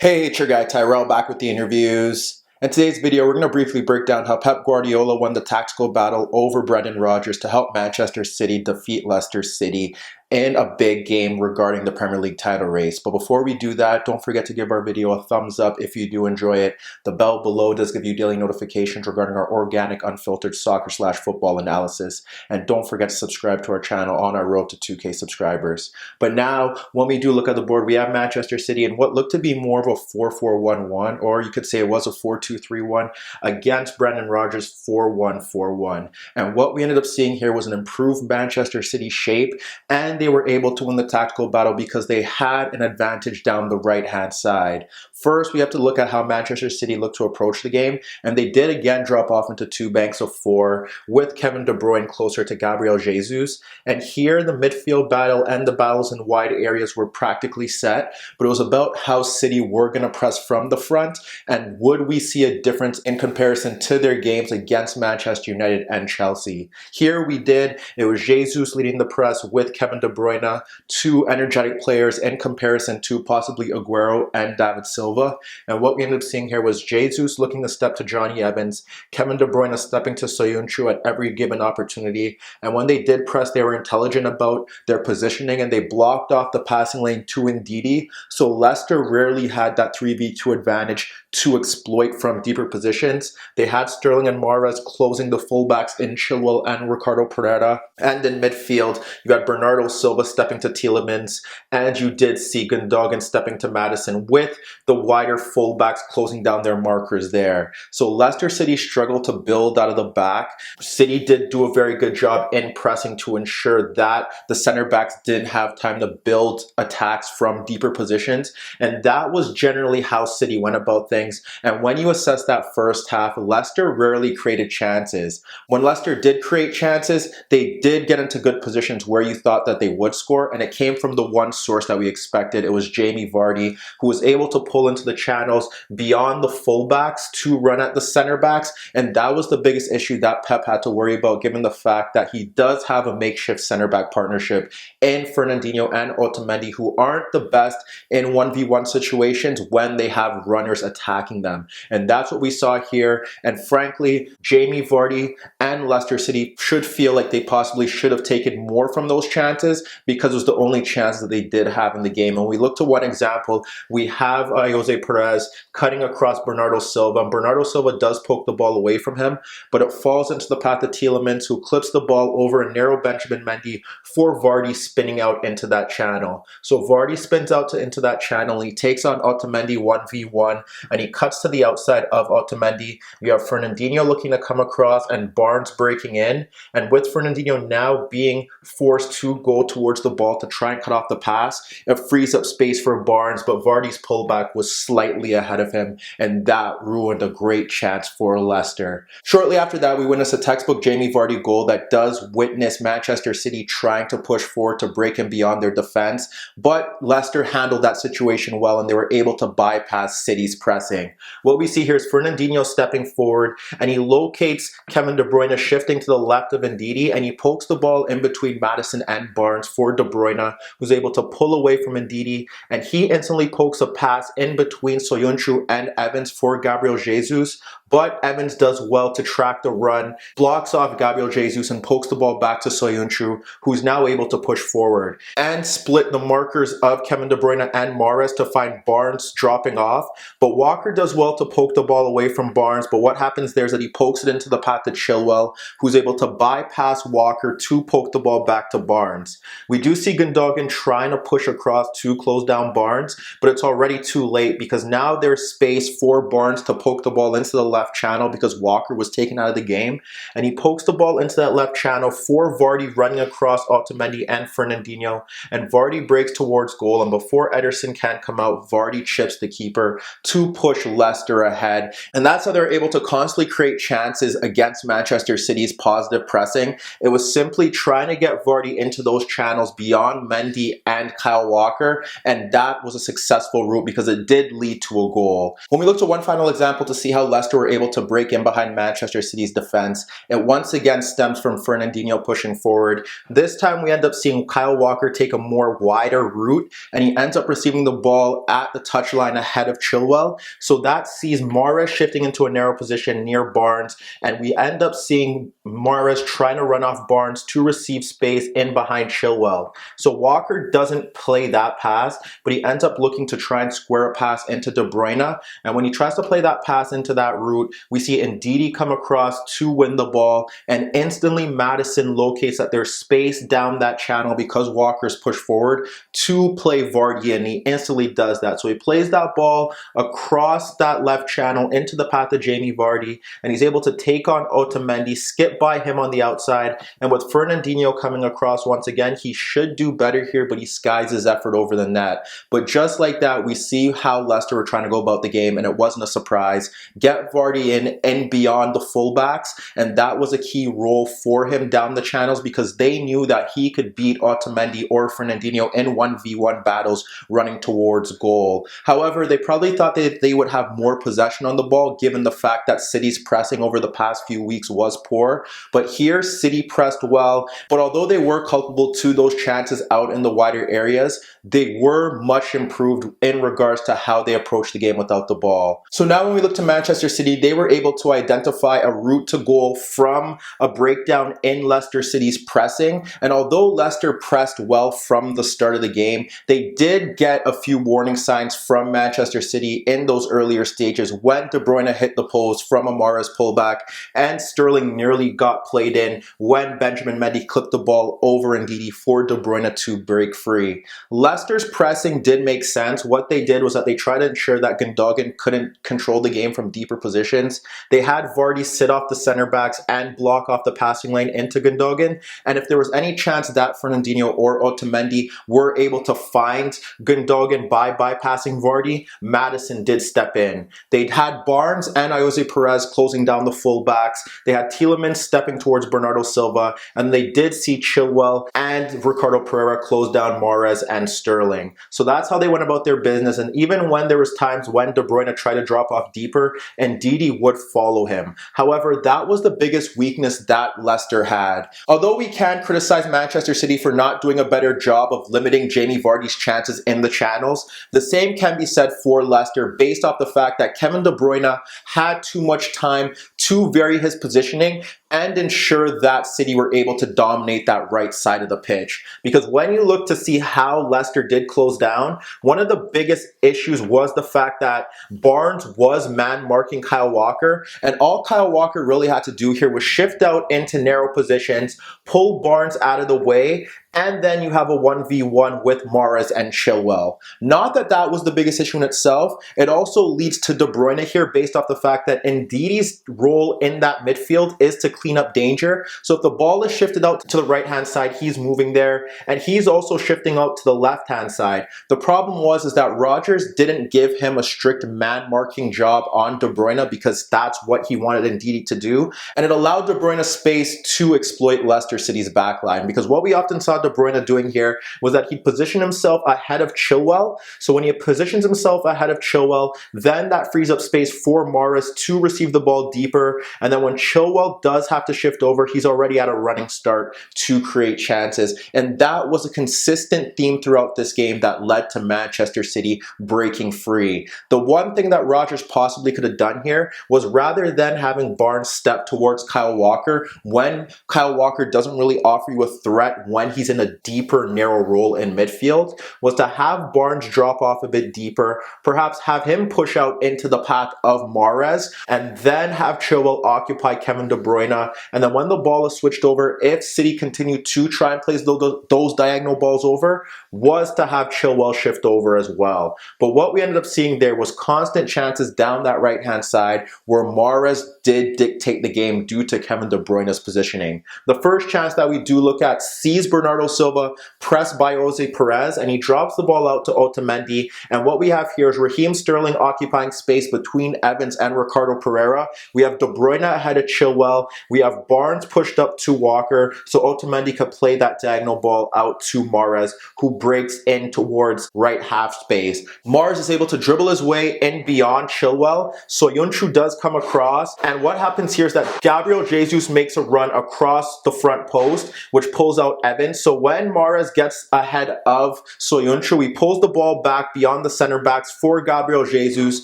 Hey, it's your guy Tyrrell back with the InnerViews. In today's video, we're going to briefly break down how Pep Guardiola won the tactical battle over Brendan Rodgers to help Manchester City defeat Leicester City in a big game regarding the Premier League title race. But before we do that, don't forget to give our video a thumbs up if you do enjoy it. The bell below does give you daily notifications regarding our organic, unfiltered soccer/football analysis. And don't forget to subscribe to our channel on our road to 2K subscribers. But now, when we do look at the board, we have Manchester City in what looked to be more of a 4-4-1-1, or you could say it was a 4-2-3-1, against Brendan Rodgers 4-1-4-1. And what we ended up seeing here was an improved Manchester City shape, and they were able to win the tactical battle because they had an advantage down the right-hand side. First, we have to look at how Manchester City looked to approach the game, and they did again drop off into two banks of four with Kevin de Bruyne closer to Gabriel Jesus. And here, the midfield battle and the battles in wide areas were practically set, but it was about how City were going to press from the front, and would we see a difference in comparison to their games against Manchester United and Chelsea. Here we did. It was Jesus leading the press with Kevin de Bruyne, two energetic players in comparison to possibly Aguero and David Silva. And what we ended up seeing here was Jesus looking to step to Johnny Evans, Kevin de Bruyne stepping to Soyuncu at every given opportunity. And when they did press, they were intelligent about their positioning and they blocked off the passing lane to Ndidi. So Leicester rarely had that 3v2 advantage to exploit from deeper positions. They had Sterling and Mahrez closing the fullbacks in Chilwell and Ricardo Pereira. And in midfield, you got Bernardo Silva stepping to Tielemans, and you did see Gundogan stepping to Maddison with the wider fullbacks closing down their markers there. So Leicester City struggled to build out of the back. City did do a very good job in pressing to ensure that the center backs didn't have time to build attacks from deeper positions. And that was generally how City went about things. And when you assess that first half, Leicester rarely created chances. When Leicester did create chances, they did get into good positions where you thought that they would score, and it came from the one source that we expected. It was Jamie Vardy, who was able to pull into the channels beyond the fullbacks to run at the center backs, and that was the biggest issue that Pep had to worry about, given the fact that he does have a makeshift center back partnership in Fernandinho and Otamendi, who aren't the best in 1v1 situations when they have runners attacking them. And that's what we saw here. And frankly, Jamie Vardy and Leicester City should feel like they possibly should have taken more from those chances, because it was the only chance that they did have in the game. And we look to one example, we have Jose Perez cutting across Bernardo Silva. And Bernardo Silva does poke the ball away from him, but it falls into the path of Tielemans, who clips the ball over a narrow Benjamin Mendy for Vardy spinning out into that channel. So Vardy spins out into that channel, he takes on Otamendi 1v1, and he cuts to the outside of Otamendi. We have Fernandinho looking to come across and Barnes breaking in. And with Fernandinho now being forced to go towards the ball to try and cut off the pass, it frees up space for Barnes, but Vardy's pullback was slightly ahead of him, and that ruined a great chance for Leicester. Shortly after that, we witness a textbook Jamie Vardy goal that does witness Manchester City trying to push forward to break him beyond their defense, but Leicester handled that situation well and they were able to bypass City's pressing. What we see here is Fernandinho stepping forward, and he locates Kevin de Bruyne shifting to the left of Ndidi, and he pokes the ball in between Maddison and Barnes for de Bruyne, who's able to pull away from Ndidi, and he instantly pokes a pass in between Soyuncu and Evans for Gabriel Jesus. But Evans does well to track the run, blocks off Gabriel Jesus, and pokes the ball back to Soyuncu, who's now able to push forward and split the markers of Kevin de Bruyne and Mahrez to find Barnes dropping off. But Walker does well to poke the ball away from Barnes, but what happens there is that he pokes it into the path to Chilwell, who's able to bypass Walker to poke the ball back to Barnes. We do see Gundogan trying to push across to close down Barnes, but it's already too late, because now there's space for Barnes to poke the ball into the left channel because Walker was taken out of the game, and he pokes the ball into that left channel for Vardy running across Otamendi and Fernandinho, and Vardy breaks towards goal, and before Ederson can come out, Vardy chips the keeper to push Leicester ahead. And that's how they're able to constantly create chances against Manchester City's positive pressing. It was simply trying to get Vardy into those channels beyond Mendy and Kyle Walker, and that was a successful route because it did lead to a goal. When we look to one final example to see how Leicester were were able to break in behind Manchester City's defense. It once again stems from Fernandinho pushing forward. This time we end up seeing Kyle Walker take a more wider route, and he ends up receiving the ball at the touchline ahead of Chilwell. So that sees Mahrez shifting into a narrow position near Barnes, and we end up seeing Mahrez trying to run off Barnes to receive space in behind Chilwell. So Walker doesn't play that pass, but he ends up looking to try and square a pass into De Bruyne. And when he tries to play that pass into that route, we see Ndidi come across to win the ball, and instantly Maddison locates that there's space down that channel because Walker's pushed forward to play Vardy, and he instantly does that. So he plays that ball across that left channel into the path of Jamie Vardy, and he's able to take on Otamendi, skip by him on the outside, and with Fernandinho coming across once again, he should do better here, but he skies his effort over the net. But just like that, we see how Leicester were trying to go about the game, and it wasn't a surprise. Get Vardy in and beyond the fullbacks, and that was a key role for him down the channels because they knew that he could beat Otamendi or Fernandinho in 1v1 battles running towards goal. However, they probably thought that they would have more possession on the ball given the fact that City's pressing over the past few weeks was poor. But here, City pressed well, but although they were culpable to those chances out in the wider areas, they were much improved in regards to how they approached the game without the ball. So now when we look to Manchester City, they were able to identify a route to goal from a breakdown in Leicester City's pressing. And although Leicester pressed well from the start of the game, they did get a few warning signs from Manchester City in those earlier stages when De Bruyne hit the post from a Mahrez pullback, and Sterling nearly got played in when Benjamin Mendy clipped the ball over Ndidi for De Bruyne to break free. Leicester's pressing did make sense. What they did was that they tried to ensure that Gundogan couldn't control the game from deeper positions. They had Vardy sit off the center backs and block off the passing lane into Gundogan, and if there was any chance that Fernandinho or Otamendi were able to find Gundogan by bypassing Vardy, Maddison did step in. They'd had Barnes and Jose Perez closing down the fullbacks. They had Tielemans stepping towards Bernardo Silva, and they did see Chilwell and Ricardo Pereira close down Mahrez and Sterling. So that's how they went about their business, and even when there was times when De Bruyne tried to drop off deeper, Ndidi would follow him. However, that was the biggest weakness that Leicester had. Although we can criticize Manchester City for not doing a better job of limiting Jamie Vardy's chances in the channels, the same can be said for Leicester based off the fact that Kevin de Bruyne had too much time to vary his positioning and ensure that City were able to dominate that right side of the pitch. Because when you look to see how Leicester did close down, one of the biggest issues was the fact that Barnes was man-marking Kyle Walker, and all Kyle Walker really had to do here was shift out into narrow positions, pull Barnes out of the way, and then you have a 1v1 with Mahrez and Chilwell. Not that that was the biggest issue in itself. It also leads to De Bruyne here based off the fact that Ndidi's role in that midfield is to clean up danger. So if the ball is shifted out to the right-hand side, he's moving there, and he's also shifting out to the left-hand side. The problem was that Rodgers didn't give him a strict man-marking job on De Bruyne because that's what he wanted Ndidi to do, and it allowed De Bruyne space to exploit Leicester City's backline, because what we often saw De Bruyne doing here was that he positioned himself ahead of Chilwell. So when he positions himself ahead of Chilwell, then that frees up space for Mahrez to receive the ball deeper. And then when Chilwell does have to shift over, he's already at a running start to create chances. And that was a consistent theme throughout this game that led to Manchester City breaking free. The one thing that Rodgers possibly could have done here was, rather than having Barnes step towards Kyle Walker, when Kyle Walker doesn't really offer you a threat when he's in a deeper, narrow role in midfield, was to have Barnes drop off a bit deeper, perhaps have him push out into the path of Mahrez, and then have Chilwell occupy Kevin de Bruyne. And then when the ball is switched over, if City continued to try and place those diagonal balls over, was to have Chilwell shift over as well. But what we ended up seeing there was constant chances down that right-hand side where Mahrez did dictate the game due to Kevin de Bruyne's positioning. The first chance that we do look at sees Bernardo Silva pressed by Jose Perez, and he drops the ball out to Otamendi. And what we have here is Raheem Sterling occupying space between Evans and Ricardo Pereira. We have De Bruyne ahead of Chilwell. We have Barnes pushed up to Walker, so Otamendi could play that diagonal ball out to Mahrez, who breaks in towards right half space. Mahrez is able to dribble his way in beyond Chilwell. Soyuncu does come across, and what happens here is that Gabriel Jesus makes a run across the front post, which pulls out Evans. So when Mahrez gets ahead of Soyuncu, he pulls the ball back beyond the center backs for Gabriel Jesus,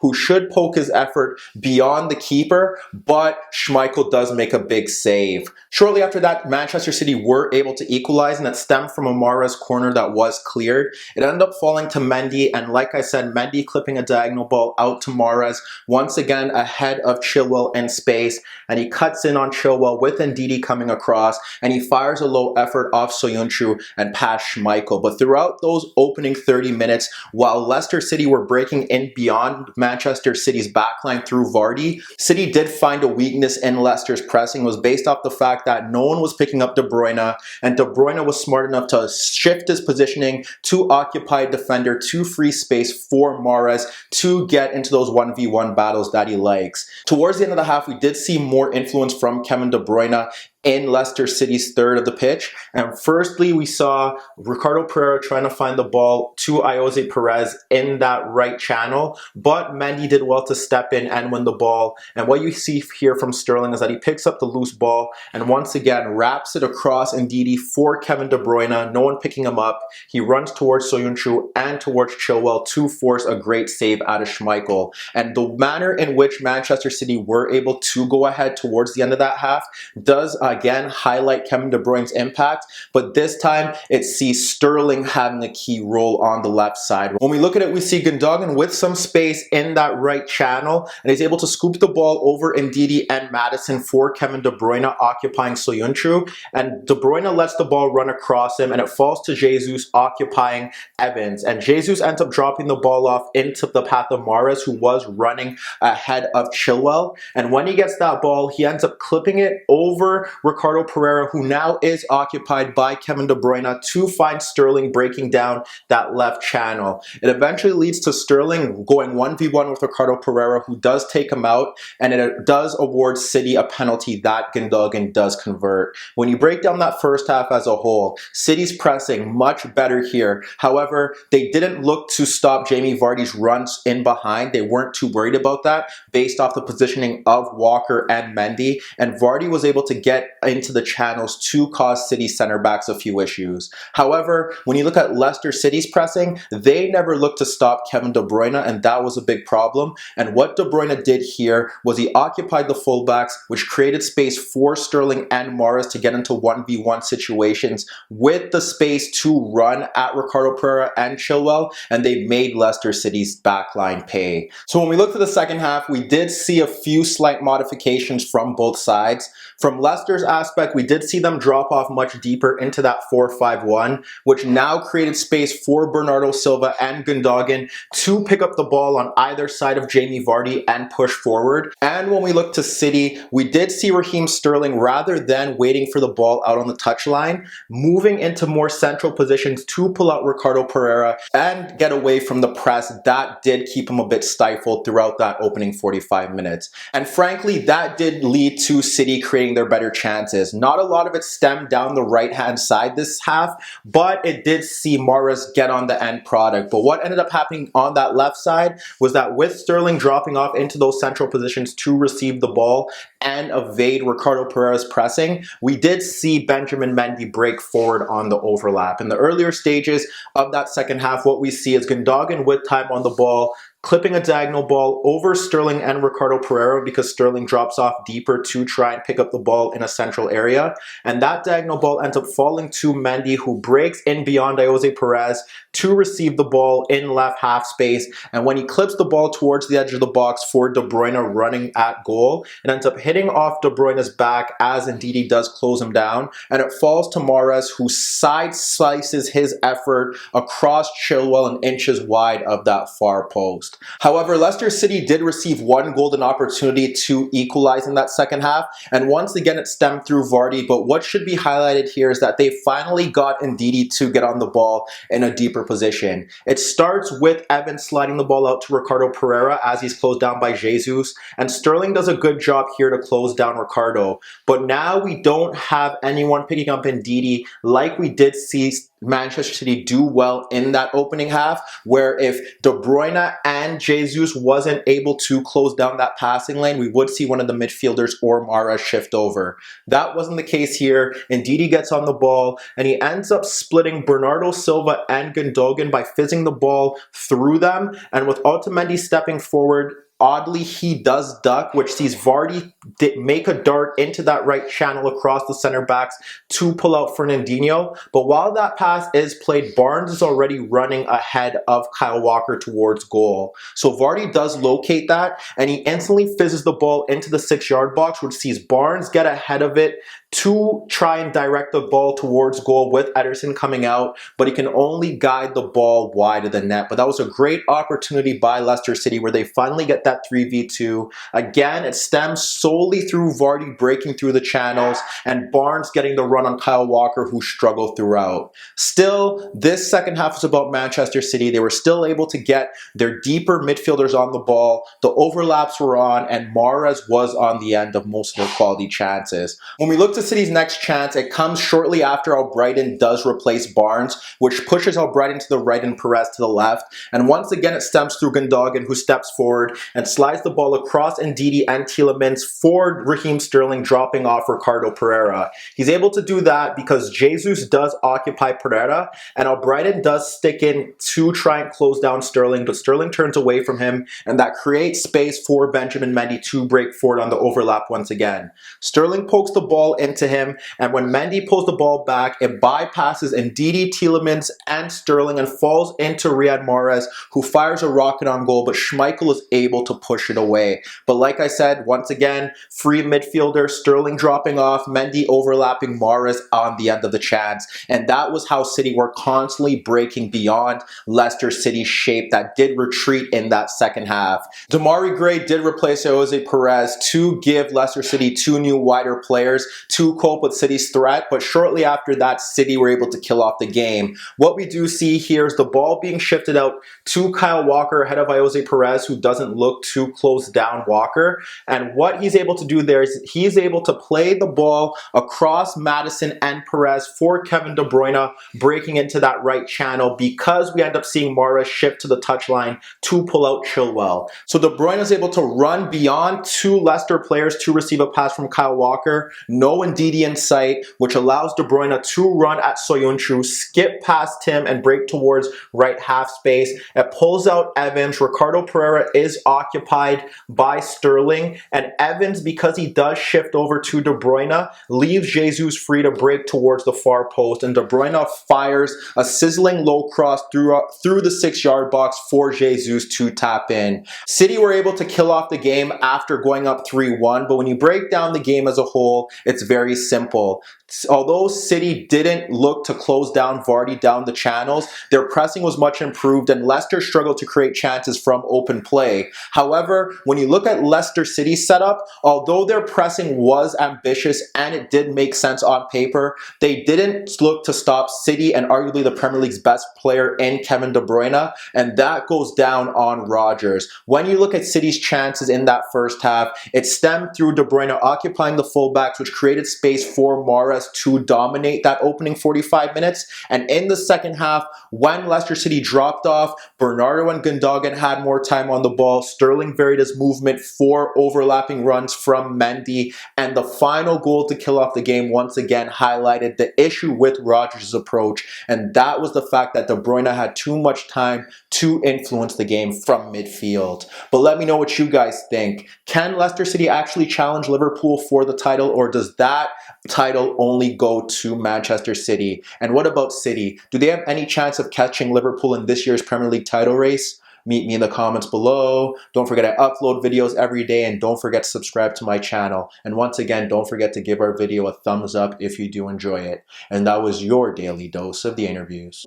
who should poke his effort beyond the keeper, but Schmeichel does make a big save. Shortly after that, Manchester City were able to equalize, and it stemmed from a Mahrez corner that was cleared. It ended up falling to Mendy, and like I said, Mendy clipping a diagonal ball out to Mahrez, once again ahead of Chilwell in space, and he cuts in on Chilwell with Ndidi coming across, and he fires a low effort off Soyuncu and past Schmeichel. But throughout those opening 30 minutes, while Leicester City were breaking in beyond Manchester City's backline through Vardy, City did find a weakness in Leicester's pressing. It was based off the fact that no one was picking up De Bruyne, and De Bruyne was smart enough to shift his positioning to occupy defender, to free space for Mahrez to get into those 1v1 battles that he likes. Towards the end of the half, we did see more influence from Kevin De Bruyne in Leicester City's third of the pitch. And firstly, we saw Ricardo Pereira trying to find the ball to Jose Perez in that right channel, but Mendy did well to step in and win the ball. And what you see here from Sterling is that he picks up the loose ball and once again wraps it across Ndidi for Kevin De Bruyne, no one picking him up. He runs towards Soyuncu and towards Chilwell to force a great save out of Schmeichel. And the manner in which Manchester City were able to go ahead towards the end of that half does again highlight Kevin De Bruyne's impact, but this time it sees Sterling having a key role on the left side. When we look at it, we see Gundogan with some space in that right channel, and he's able to scoop the ball over Ndidi and Maddison for Kevin De Bruyne occupying Soyuncu, and De Bruyne lets the ball run across him, and it falls to Jesus occupying Evans, and Jesus ends up dropping the ball off into the path of Mahrez, who was running ahead of Chilwell, and when he gets that ball, he ends up clipping it over Ricardo Pereira, who now is occupied by Kevin De Bruyne, to find Sterling breaking down that left channel. It eventually leads to Sterling going 1v1 with Ricardo Pereira, who does take him out, and it does award City a penalty that Gundogan does convert. When you break down that first half as a whole, City's pressing much better here. However, they didn't look to stop Jamie Vardy's runs in behind. They weren't too worried about that based off the positioning of Walker and Mendy, and Vardy was able to get into the channels to cause City center backs a few issues. However, when you look at Leicester City's pressing, they never looked to stop Kevin De Bruyne, and that was a big problem. And what De Bruyne did here was he occupied the fullbacks, which created space for Sterling and Mahrez to get into 1v1 situations with the space to run at Ricardo Pereira and Chilwell, and they made Leicester City's backline pay. So when we look to the second half, we did see a few slight modifications from both sides. From Leicester's aspect, we did see them drop off much deeper into that 4-5-1, which now created space for Bernardo Silva and Gundogan to pick up the ball on either side of Jamie Vardy and push forward. And when we look to City, we did see Raheem Sterling, rather than waiting for the ball out on the touchline, moving into more central positions to pull out Ricardo Pereira and get away from the press. That did keep him a bit stifled throughout that opening 45 minutes. And frankly, that did lead to City creating their better chances. Not a lot of it stemmed down the right-hand side this half, but it did see Mahrez get on the end product. But what ended up happening on that left side was that with Sterling dropping off into those central positions to receive the ball and evade Ricardo Pereira's pressing, we did see Benjamin Mendy break forward on the overlap. In the earlier stages of that second half, what we see is Gundogan with time on the ball, clipping a diagonal ball over Sterling and Ricardo Pereira, because Sterling drops off deeper to try and pick up the ball in a central area. And that diagonal ball ends up falling to Mendy, who breaks in beyond Jose Perez to receive the ball in left half space. And when he clips the ball towards the edge of the box for De Bruyne running at goal, it ends up hitting off De Bruyne's back as Ndidi does close him down. And it falls to Mahrez, who side slices his effort across Chilwell and inches wide of that far post. first. However, Leicester City did receive one golden opportunity to equalize in that second half, and once again it stemmed through Vardy, but what should be highlighted here is that they finally got Ndidi to get on the ball in a deeper position. It starts with Evans sliding the ball out to Ricardo Pereira as he's closed down by Jesus, and Sterling does a good job here to close down Ricardo. But now we don't have anyone picking up Ndidi like we did see Manchester City do well in that opening half, where if De Bruyne and Jesus wasn't able to close down that passing lane, we would see one of the midfielders or Mahrez shift over. That wasn't the case here. Ndidi gets on the ball, and he ends up splitting Bernardo Silva and Gundogan by fizzing the ball through them, and with Otamendi stepping forward, oddly, he does duck, which sees Vardy make a dart into that right channel across the center backs to pull out Fernandinho. But while that pass is played, Barnes is already running ahead of Kyle Walker towards goal. So Vardy does locate that, and he instantly fizzes the ball into the 6-yard box, which sees Barnes get ahead of it to try and direct the ball towards goal with Ederson coming out, but he can only guide the ball wide of the net. But that was a great opportunity by Leicester City where they finally get that 3v2. Again, it stems solely through Vardy breaking through the channels and Barnes getting the run on Kyle Walker, who struggled throughout. Still, this second half was about Manchester City. They were still able to get their deeper midfielders on the ball. The overlaps were on, and Mahrez was on the end of most of their quality chances. When we look to City's next chance, it comes shortly after Albrighton does replace Barnes, which pushes Albrighton to the right and Perez to the left. And once again, it stems through Gundogan, who steps forward and slides the ball across Ndidi and Tielemans for Raheem Sterling, dropping off Ricardo Pereira. He's able to do that because Jesus does occupy Pereira, and Albrighton does stick in to try and close down Sterling, but Sterling turns away from him, and that creates space for Benjamin Mendy to break forward on the overlap once again. Sterling pokes the ball into him, and when Mendy pulls the ball back, it bypasses Ndidi, Tielemans, and Sterling and falls into Riyad Mahrez, who fires a rocket on goal, but Schmeichel is able to push it away. But like I said, once again, free midfielder, Sterling dropping off, Mendy overlapping Mahrez on the end of the chance, and that was how City were constantly breaking beyond Leicester City's shape that did retreat in that second half. Demarai Gray did replace Jose Perez to give Leicester City two new wider players to cope with City's threat, but shortly after that, City were able to kill off the game. What we do see here is the ball being shifted out to Kyle Walker ahead of Jose Perez, who doesn't look to close down Walker, and what he's able to do there is he's able to play the ball across Maddison and Perez for Kevin de Bruyne, breaking into that right channel, because we end up seeing Mahrez shift to the touchline to pull out Chilwell. So de Bruyne is able to run beyond two Leicester players to receive a pass from Kyle Walker, no Ndidi in sight, which allows De Bruyne to run at Soyuncu, skip past him and break towards right half space. It pulls out Evans. Ricardo Pereira is occupied by Sterling, and Evans, because he does shift over to De Bruyne, leaves Jesus free to break towards the far post, and De Bruyne fires a sizzling low cross through the 6-yard box for Jesus to tap in. City were able to kill off the game after going up 3-1, but when you break down the game as a whole, it's very simple. Although City didn't look to close down Vardy down the channels, their pressing was much improved, and Leicester struggled to create chances from open play. However, when you look at Leicester City's setup, although their pressing was ambitious and it did make sense on paper, they didn't look to stop City and arguably the Premier League's best player in Kevin de Bruyne, and that goes down on Rodgers. When you look at City's chances in that first half, it stemmed through De Bruyne occupying the fullbacks, which created space for Mahrez to dominate that opening 45 minutes. And in the second half, when Leicester City dropped off, Bernardo and Gundogan had more time on the ball. Sterling varied his movement for overlapping runs from Mendy, and the final goal to kill off the game once again highlighted the issue with Rodgers' approach, and that was the fact that De Bruyne had too much time to influence the game from midfield. But let me know what you guys think. Can Leicester City actually challenge Liverpool for the title, or does that title only go to Manchester City? And what about City? Do they have any chance of catching Liverpool in this year's Premier League title race? Meet me in the comments below. Don't forget I upload videos every day, and don't forget to subscribe to my channel. And once again, don't forget to give our video a thumbs up if you do enjoy it. And that was your daily dose of the interviews.